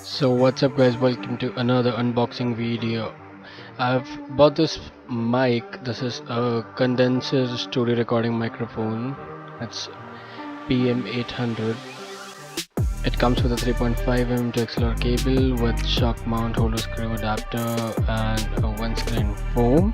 So what's up guys, welcome to another unboxing video. I've bought this mic. This is a condenser studio recording microphone. It's PM800. It comes with a 3.5mm to XLR cable with shock mount holder screw adapter and a windscreen foam.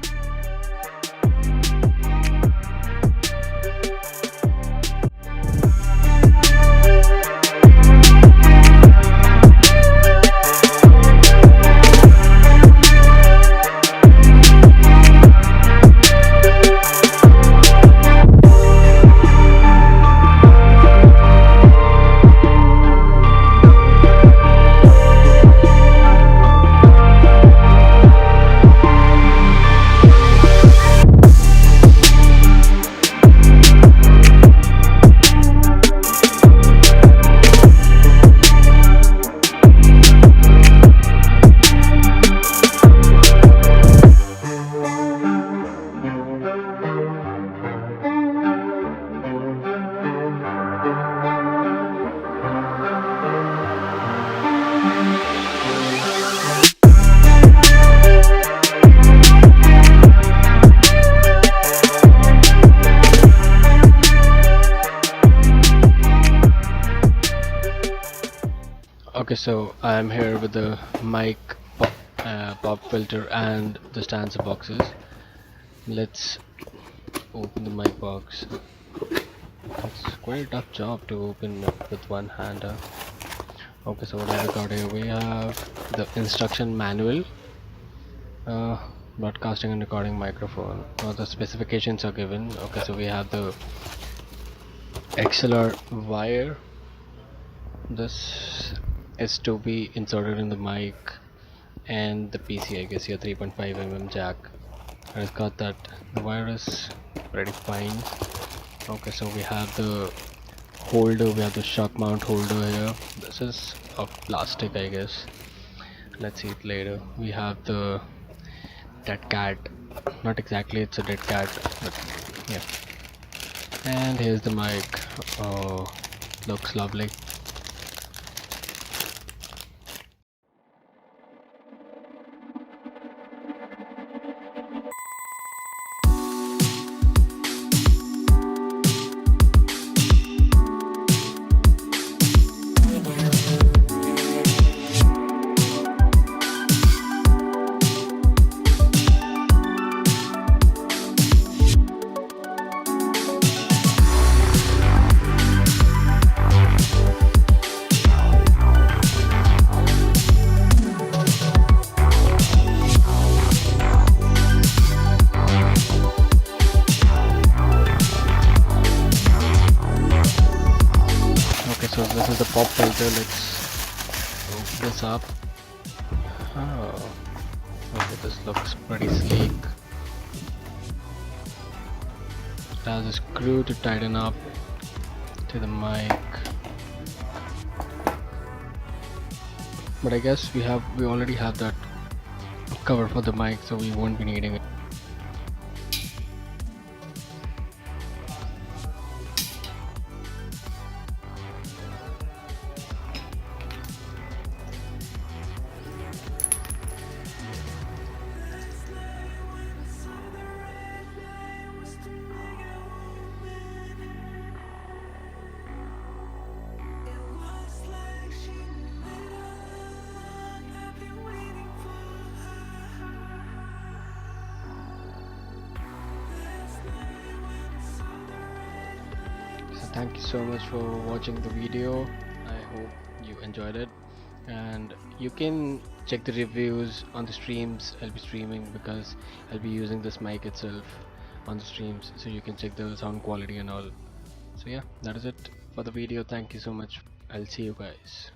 Okay, so I'm here with the mic pop filter and the stanza boxes. Let's open the mic box. It's quite a tough job to open with one hand. Okay, so what have we got here? We have the instruction manual, broadcasting and recording microphone. The specifications are given. Okay, so we have the XLR wire. This is to be inserted in the mic and the PC, I guess. Your 3.5mm jack, and it's got that the wire is pretty fine. Okay, so we have the holder, we have the shock mount holder here. This is of plastic, I guess. Let's see it later. We have the dead cat, not exactly it's a dead cat, but yeah. And here's the mic. Oh, looks lovely. So this is the pop filter. Let's open this up. Oh, okay, this looks pretty sleek. It has a screw to tighten up to the mic, but I guess we already have that cover for the mic, so we won't be needing it. Thank you so much for watching the video. I hope you enjoyed it, and you can check the reviews on the streams I'll be streaming, because I'll be using this mic itself on the streams, so you can check the sound quality and all. So yeah, that is it for the video. Thank you so much. I'll see you guys.